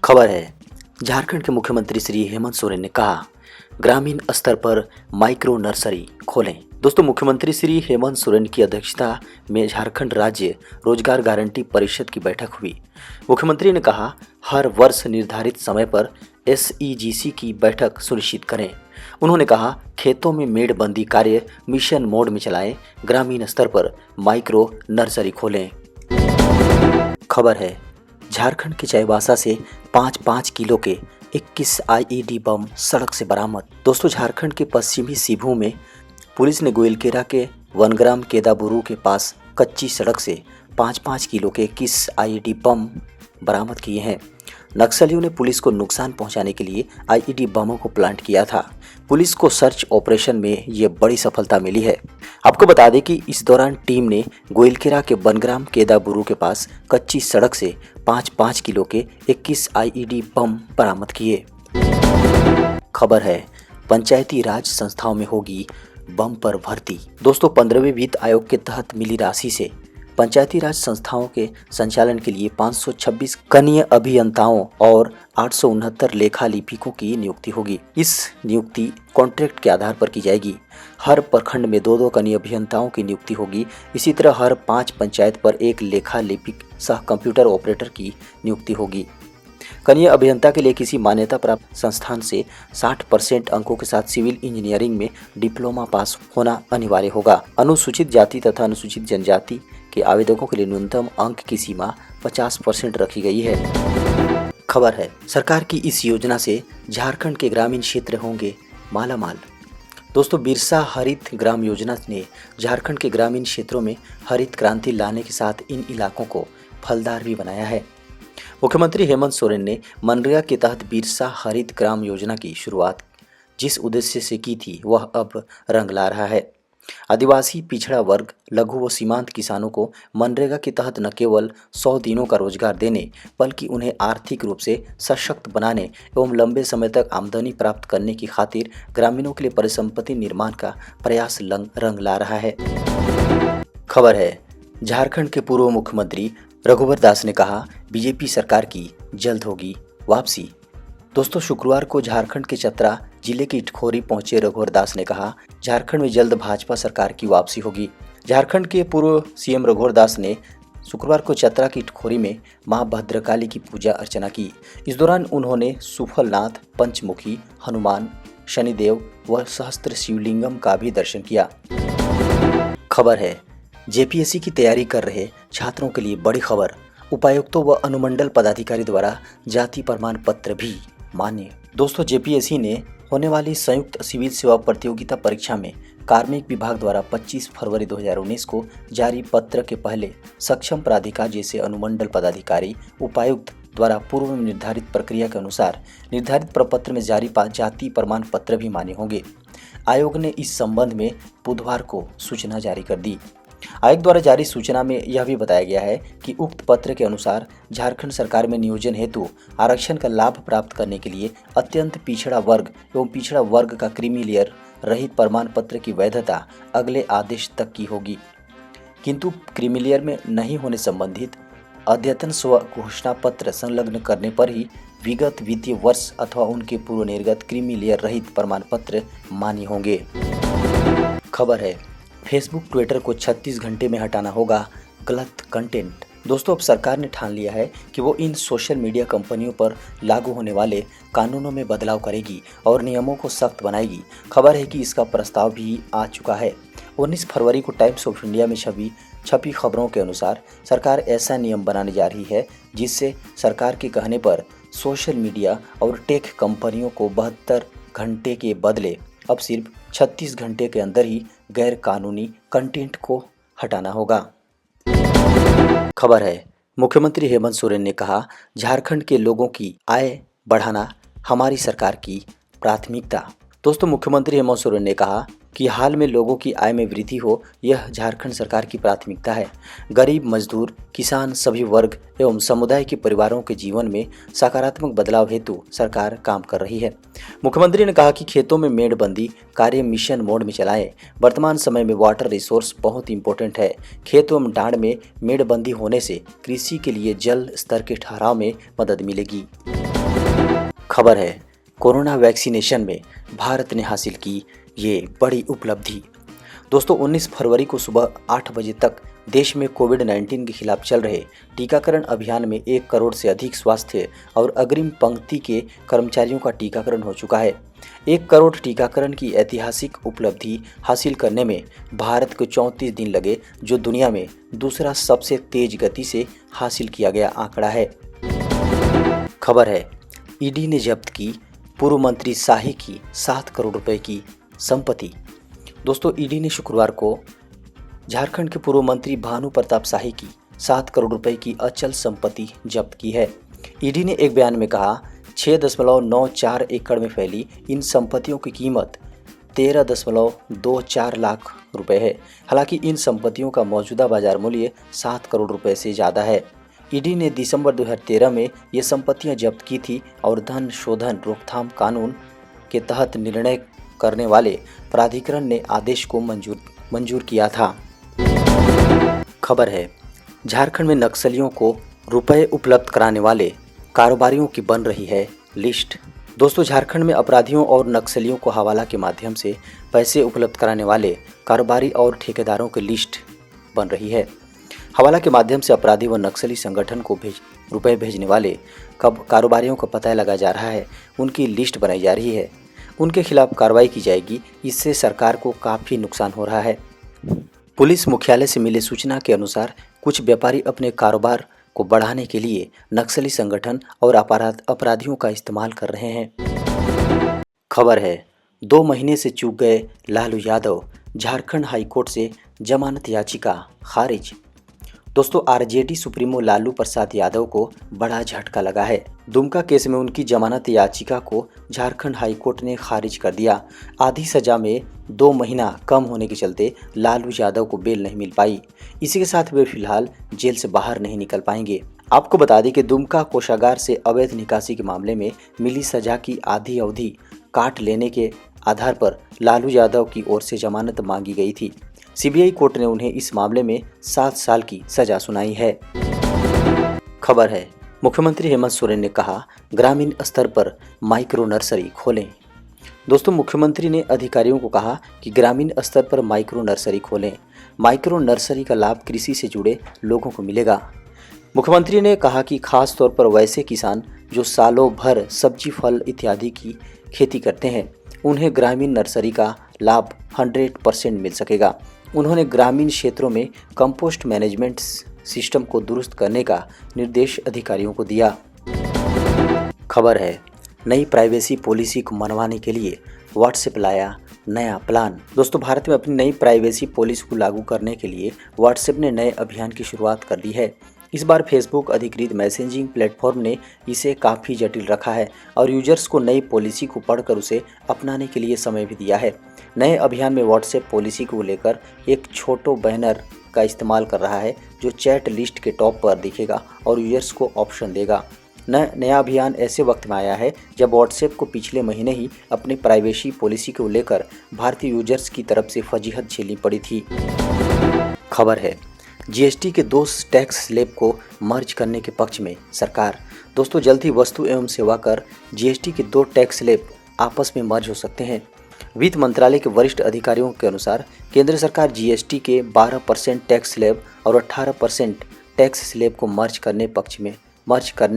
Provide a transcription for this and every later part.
खबर है, झारखंड के मुख्यमंत्री श्री हेमंत सोरेन ने कहा, ग्रामीण स्तर पर माइक्रो नर्सरी खोलें। दोस्तों, मुख्यमंत्री श्री हेमंत सोरेन की अध्यक्षता में झारखंड राज्य रोजगार गारंटी परिषद की बैठक हुई। मुख्यमंत्री ने कहा, हर वर्ष निर्धारित समय पर SEGC की बैठक सुनिश्चित करें। उन्होंने कहा, खेतों में मेड़बंदी कार्य मिशन मोड में चलाएं, ग्रामीण स्तर पर माइक्रो नर्सरी खोलें। खबर है, झारखंड के चाईबासा से 5-5 किलो के 21 IED बम सड़क से बरामद। दोस्तों, झारखंड के पश्चिमी सिभू में पुलिस ने गोइलकेरा के वनग्राम केदाबुरु के पास कच्ची सड़क से 5-5 किलो के 21 IED बम बरामद किए हैं। नक्सलियों ने पुलिस को नुकसान पहुंचाने के लिए IED बमों को प्लांट किया था। पुलिस को सर्च ऑपरेशन में ये बड़ी सफलता मिली है। आपको बता दें कि इस दौरान टीम ने गोइलकेरा के बनग्राम केदाबुरु के पास कच्ची सड़क से 5-5 किलो के 21 IED बम बरामद किए। खबर है, पंचायती राज संस्थाओं में होगी बम पर भर्ती। दोस्तों, 15वें वित्त आयोग के तहत मिली राशि से पंचायती राज संस्थाओं के संचालन के लिए 526 कनीय अभियंताओं और 869 लेखा लिपिकों की नियुक्ति होगी। इस नियुक्ति कॉन्ट्रैक्ट के आधार पर की जाएगी। हर प्रखंड में 2-2 कनीय अभियंताओं की नियुक्ति होगी। इसी तरह हर 5 पंचायत पर एक लेखा लिपिक सह कंप्यूटर ऑपरेटर की नियुक्ति होगी। कनीय अभियंता के लिए किसी मान्यता प्राप्त संस्थान से 60% अंकों के साथ सिविल इंजीनियरिंग में डिप्लोमा पास होना अनिवार्य होगा। अनुसूचित जाति तथा अनुसूचित जनजाति के आवेदकों के लिए न्यूनतम अंक की सीमा 50% रखी गई है। खबर है, सरकार की इस योजना से झारखंड के ग्रामीण क्षेत्र होंगे मालामाल। दोस्तों, बिरसा हरित ग्राम योजना ने झारखंड के ग्रामीण क्षेत्रों में हरित क्रांति लाने के साथ इन इलाकों को फलदार भी बनाया है। मुख्यमंत्री हेमंत सोरेन ने मनरेगा के तहत बिरसा हरित ग्राम योजना की शुरुआत जिस उद्देश्य से की थी, वह अब रंग ला रहा है। आदिवासी, पिछड़ा वर्ग, लघु व सीमांत किसानों को मनरेगा के तहत न केवल 100 दिनों का रोजगार देने, बल्कि उन्हें आर्थिक रूप से सशक्त बनाने एवं लंबे समय तक आमदनी प्राप्त करने की खातिर ग्रामीणों के लिए परिसंपत्ति निर्माण का प्रयास रंग ला रहा है। खबर है, झारखंड के पूर्व मुख्यमंत्री रघुवर दास ने कहा, बीजेपी सरकार की जल्द होगी वापसी। दोस्तों, शुक्रवार को झारखंड के चतरा जिले की इटखोरी पहुंचे रघुवर दास ने कहा, झारखंड में जल्द भाजपा सरकार की वापसी होगी। झारखंड के पूर्व CM रघुवर दास ने शुक्रवार को चतरा की इटखोरी में मां भद्रकाली की पूजा अर्चना की। इस दौरान उन्होंने सुफलनाथ, पंचमुखी हनुमान, शनिदेव व सहस्त्र शिवलिंगम का भी दर्शन किया। खबर है, JPSC की तैयारी कर रहे छात्रों के लिए बड़ी खबर। उपायुक्तों व अनुमंडल पदाधिकारी द्वारा जाति प्रमाण पत्र भी मान्य। दोस्तों, JPSC ने होने वाली संयुक्त सिविल सेवा प्रतियोगिता परीक्षा में कार्मिक विभाग द्वारा 25 फरवरी 2019 को जारी पत्र के पहले सक्षम प्राधिकार जैसे अनुमंडल पदाधिकारी, उपायुक्त द्वारा पूर्व में निर्धारित प्रक्रिया के अनुसार निर्धारित प्रपत्र में जारी जाति प्रमाण पत्र भी मान्य होंगे। आयोग ने इस संबंध में बुधवार को सूचना जारी कर दी। आयोग द्वारा जारी सूचना में यह भी बताया गया है कि उक्त पत्र के अनुसार झारखंड सरकार में नियोजन हेतु आरक्षण का लाभ प्राप्त करने के लिए अत्यंत पिछड़ा वर्ग एवं पिछड़ा वर्ग का क्रीमी लेयर रहित प्रमाण पत्र की वैधता अगले आदेश तक की होगी, किंतु क्रीमी लेयर में नहीं होने संबंधित अद्यतन स्व घोषणा पत्र संलग्न करने पर ही विगत वित्तीय वर्ष अथवा उनके पूर्व निर्गत क्रीमी लेयर रहित प्रमाण पत्र मान्य होंगे। खबर है, फेसबुक, ट्विटर को 36 घंटे में हटाना होगा गलत कंटेंट। दोस्तों, अब सरकार ने ठान लिया है कि वो इन सोशल मीडिया कंपनियों पर लागू होने वाले कानूनों में बदलाव करेगी और नियमों को सख्त बनाएगी। खबर है कि इसका प्रस्ताव भी आ चुका है। 19 फरवरी को टाइम्स ऑफ इंडिया में छपी खबरों के अनुसार सरकार ऐसा नियम बनाने जा रही है जिससे सरकार के कहने पर सोशल मीडिया और टेक कंपनियों को 72 घंटे के बदले अब सिर्फ 36 घंटे के अंदर ही गैर कानूनी कंटेंट को हटाना होगा। खबर है, मुख्यमंत्री हेमंत सोरेन ने कहा, झारखंड के लोगों की आय बढ़ाना हमारी सरकार की प्राथमिकता। दोस्तों, मुख्यमंत्री हेमंत सोरेन ने कहा कि हाल में लोगों की आय में वृद्धि हो, यह झारखंड सरकार की प्राथमिकता है। गरीब, मजदूर, किसान, सभी वर्ग एवं समुदाय के परिवारों के जीवन में सकारात्मक बदलाव हेतु सरकार काम कर रही है। मुख्यमंत्री ने कहा कि खेतों में मेड़बंदी कार्य मिशन मोड में चलाएं। वर्तमान समय में वाटर रिसोर्स बहुत इंपॉर्टेंट है। खेत एवं डांड में मेड़बंदी होने से कृषि के लिए जल स्तर के ठहराव में मदद मिलेगी। खबर है, कोरोना वैक्सीनेशन में भारत ने हासिल की ये बड़ी उपलब्धि। दोस्तों 19 फरवरी को सुबह 8 बजे तक देश में कोविड-19 के खिलाफ चल रहे टीकाकरण अभियान में 1 करोड़ से अधिक स्वास्थ्य और अग्रिम पंक्ति के कर्मचारियों का टीकाकरण हो चुका है। 1 करोड़ टीकाकरण की ऐतिहासिक उपलब्धि हासिल करने में भारत को 34 दिन लगे, जो दुनिया में दूसरा सबसे तेज गति से हासिल किया गया आंकड़ा है। खबर है, ईडी ने जब्त की पूर्व मंत्री शाही की 7 करोड़ रुपए की संपत्ति। दोस्तों ईडी ने शुक्रवार को झारखंड के पूर्व मंत्री भानु प्रताप शाही की 7 करोड़ रुपए की अचल संपत्ति जब्त की है। ईडी ने एक बयान में कहा, 6.94 एकड़ में फैली इन संपत्तियों की कीमत 13.24 लाख रुपए है। हालांकि इन संपत्तियों का मौजूदा बाजार मूल्य 7 करोड़ रुपए से ज़्यादा है। ईडी ने दिसंबर 2013 में ये संपत्तियां जब्त की थी और धन शोधन रोकथाम कानून के तहत निर्णय करने वाले प्राधिकरण ने आदेश को मंजूर किया था। खबर है, झारखंड में नक्सलियों को रुपए उपलब्ध कराने वाले कारोबारियों की बन रही है लिस्ट। दोस्तों झारखंड में अपराधियों और नक्सलियों को हवाला के माध्यम से पैसे उपलब्ध कराने वाले कारोबारी और ठेकेदारों की लिस्ट बन रही है। हवाला के माध्यम से अपराधी व नक्सली संगठन को रुपए भेजने वाले कारोबारियों का पता लगाया जा रहा है, उनकी लिस्ट बनाई जा रही है, उनके खिलाफ कार्रवाई की जाएगी। इससे सरकार को काफ़ी नुकसान हो रहा है। पुलिस मुख्यालय से मिली सूचना के अनुसार कुछ व्यापारी अपने कारोबार को बढ़ाने के लिए नक्सली संगठन और अपराधियों का इस्तेमाल कर रहे हैं। खबर है, 2 महीने से चूक गए लालू यादव, झारखंड हाईकोर्ट से जमानत याचिका खारिज। दोस्तों आरजेडी सुप्रीमो लालू प्रसाद यादव को बड़ा झटका लगा है। दुमका केस में उनकी जमानत याचिका को झारखंड हाईकोर्ट ने खारिज कर दिया। आधी सजा में 2 महीना कम होने के चलते लालू यादव को बेल नहीं मिल पाई। इसी के साथ वे फिलहाल जेल से बाहर नहीं निकल पाएंगे। आपको बता दें कि दुमका कोषागार से अवैध निकासी के मामले में मिली सजा की आधी अवधि काट लेने के आधार पर लालू यादव की ओर से जमानत मांगी गई थी। सीबीआई कोर्ट ने उन्हें इस मामले में 7 साल की सजा सुनाई है। खबर है, मुख्यमंत्री हेमंत सोरेन ने कहा, ग्रामीण स्तर पर माइक्रो नर्सरी खोलें। दोस्तों मुख्यमंत्री ने अधिकारियों को कहा कि ग्रामीण स्तर पर माइक्रो नर्सरी खोलें। माइक्रो नर्सरी का लाभ कृषि से जुड़े लोगों को मिलेगा। मुख्यमंत्री ने कहा कि खास तौर पर वैसे किसान जो सालों भर सब्जी फल इत्यादि की खेती करते हैं, उन्हें ग्रामीण नर्सरी का लाभ 100% मिल सकेगा। उन्होंने ग्रामीण क्षेत्रों में कंपोस्ट मैनेजमेंट सिस्टम को दुरुस्त करने का निर्देश अधिकारियों को दिया। खबर है, नई प्राइवेसी पॉलिसी को मनवाने के लिए व्हाट्सएप लाया नया प्लान। दोस्तों भारत में अपनी नई प्राइवेसी पॉलिसी को लागू करने के लिए व्हाट्सएप ने नए अभियान की शुरुआत कर दी है। इस बार फेसबुक अधिकृत मैसेजिंग प्लेटफॉर्म ने इसे काफ़ी जटिल रखा है और यूजर्स को नई पॉलिसी को पढ़कर उसे अपनाने के लिए समय भी दिया है। नए अभियान में व्हाट्सएप पॉलिसी को लेकर एक छोटो बैनर का इस्तेमाल कर रहा है, जो चैट लिस्ट के टॉप पर दिखेगा और यूजर्स को ऑप्शन देगा। नया अभियान ऐसे वक्त में आया है जब व्हाट्सएप को पिछले महीने ही अपनी प्राइवेसी पॉलिसी को लेकर भारतीय यूजर्स की तरफ से फजीहत झेलनी पड़ी थी। खबर है, जीएसटी के 2 टैक्स स्लैब को मर्ज करने के पक्ष में सरकार। दोस्तों जल्द ही वस्तु एवं सेवा कर जीएसटी के 2 टैक्स स्लैब आपस में मर्ज हो सकते हैं। वित्त मंत्रालय के वरिष्ठ अधिकारियों के अनुसार केंद्र सरकार जीएसटी के 12% टैक्स स्लैब और 18% टैक्स स्लैब को मर्ज करने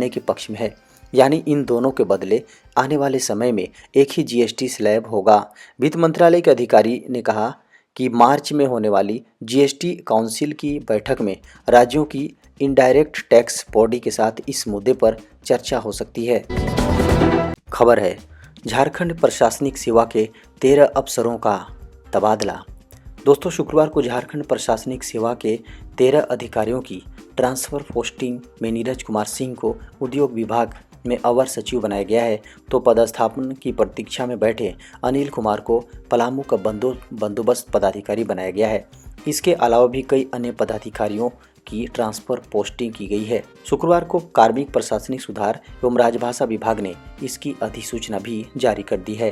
के पक्ष में है। यानी इन दोनों के बदले आने वाले समय में एक ही जीएसटी स्लैब होगा। वित्त मंत्रालय के अधिकारी ने कहा कि मार्च में होने वाली जीएसटी काउंसिल की बैठक में राज्यों की इनडायरेक्ट टैक्स बॉडी के साथ इस मुद्दे पर चर्चा हो सकती है। खबर है, झारखंड प्रशासनिक सेवा के 13 अफसरों का तबादला। दोस्तों शुक्रवार को झारखंड प्रशासनिक सेवा के 13 अधिकारियों की ट्रांसफर पोस्टिंग में नीरज कुमार सिंह को उद्योग विभाग में अवर सचिव बनाया गया है, तो पदस्थापन की प्रतीक्षा में बैठे अनिल कुमार को पलामू का बंदोबस्त पदाधिकारी बनाया गया है। इसके अलावा भी कई अन्य पदाधिकारियों की ट्रांसफर पोस्टिंग की गई है। शुक्रवार को कार्मिक प्रशासनिक सुधार एवं राजभाषा विभाग ने इसकी अधिसूचना भी जारी कर दी है।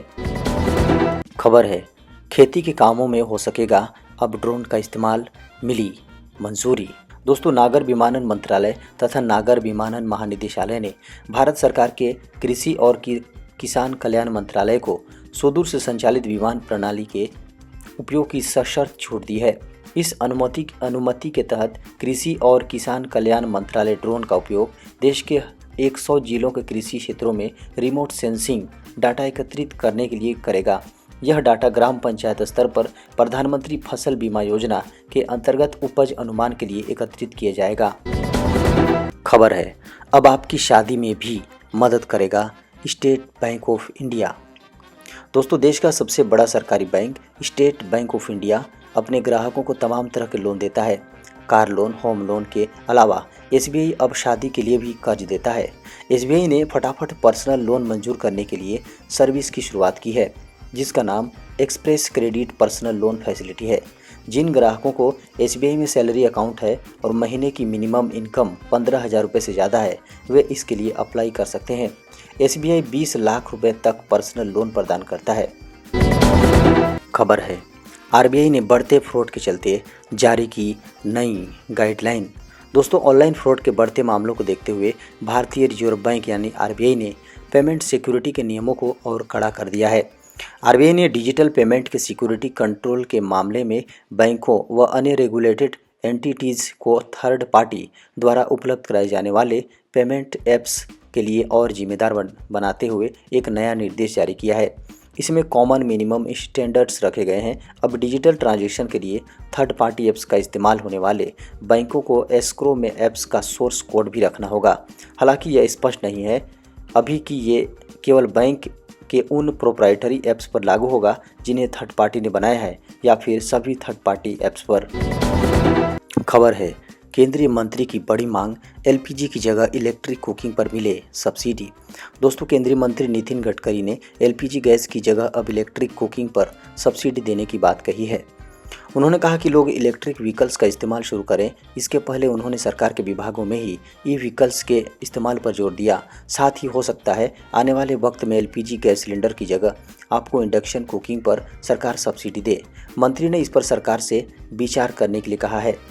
खबर है, खेती के कामों में हो सकेगा अब ड्रोन का इस्तेमाल, मिली मंजूरी। दोस्तों, नागर विमानन मंत्रालय तथा नागर विमानन महानिदेशालय ने भारत सरकार के कृषि और किसान कल्याण मंत्रालय को सुदूर से संचालित विमान प्रणाली के उपयोग की सशर्त छूट दी है। इस अनुमति के तहत कृषि और किसान कल्याण मंत्रालय ड्रोन का उपयोग देश के 100 जिलों के कृषि क्षेत्रों में रिमोट सेंसिंग डाटा एकत्रित करने के लिए करेगा। यह डाटा ग्राम पंचायत स्तर पर प्रधानमंत्री फसल बीमा योजना के अंतर्गत उपज अनुमान के लिए एकत्रित किया जाएगा। खबर है, अब आपकी शादी में भी मदद करेगा स्टेट बैंक ऑफ इंडिया। दोस्तों, देश का सबसे बड़ा सरकारी bank state bank of India अपने ग्राहकों को तमाम तरह के लोन देता है। कार लोन, होम लोन के अलावा एसबीआई अब शादी के लिए भी कर्ज देता है। एसबीआई ने फटाफट पर्सनल लोन मंजूर करने के लिए सर्विस की शुरुआत की है, जिसका नाम express credit personal loan facility है। जिन ग्राहकों को एसबीआई में सैलरी अकाउंट है और महीने की मिनिमम इनकम 15,000 रुपये से ज़्यादा है, वे इसके लिए अप्लाई कर सकते हैं। एसबीआई 20 लाख रुपए तक पर्सनल लोन प्रदान करता है। खबर है, आरबीआई ने बढ़ते फ्रॉड के चलते जारी की नई गाइडलाइन। दोस्तों, ऑनलाइन फ्रॉड के बढ़ते मामलों को देखते हुए भारतीय रिजर्व बैंक यानी आरबीआई ने पेमेंट सिक्योरिटी के नियमों को और कड़ा कर दिया है। आरबीआई ने डिजिटल पेमेंट के सिक्योरिटी कंट्रोल के मामले में बैंकों व अन्य रेगुलेटेड एंटिटीज़ को थर्ड पार्टी द्वारा उपलब्ध कराए जाने वाले पेमेंट ऐप्स के लिए और जिम्मेदार बनाते हुए एक नया निर्देश जारी किया है। इसमें कॉमन मिनिमम स्टैंडर्ड्स रखे गए हैं। अब डिजिटल ट्रांजैक्शन के लिए थर्ड पार्टी ऐप्स का इस्तेमाल होने वाले बैंकों को एस्क्रो में ऐप्स का सोर्स कोड भी रखना होगा। हालांकि यह स्पष्ट नहीं है अभी कि ये केवल बैंक के उन प्रोप्राइटरी ऐप्स पर लागू होगा जिन्हें थर्ड पार्टी ने बनाया है या फिर सभी थर्ड पार्टी ऐप्स पर। खबर है, केंद्रीय मंत्री की बड़ी मांग, एलपीजी की जगह इलेक्ट्रिक कुकिंग पर मिले सब्सिडी। दोस्तों, केंद्रीय मंत्री नितिन गडकरी ने एलपीजी गैस की जगह अब इलेक्ट्रिक कुकिंग पर सब्सिडी देने की बात कही है। उन्होंने कहा कि लोग इलेक्ट्रिक व्हीकल्स का इस्तेमाल शुरू करें। इसके पहले उन्होंने सरकार के विभागों में ही ई व्हीकल्स के इस्तेमाल पर जोर दिया। साथ ही हो सकता है आने वाले वक्त में एलपीजी गैस सिलेंडर की जगह आपको इंडक्शन कुकिंग पर सरकार सब्सिडी दे। मंत्री ने इस पर सरकार से विचार करने के लिए कहा है।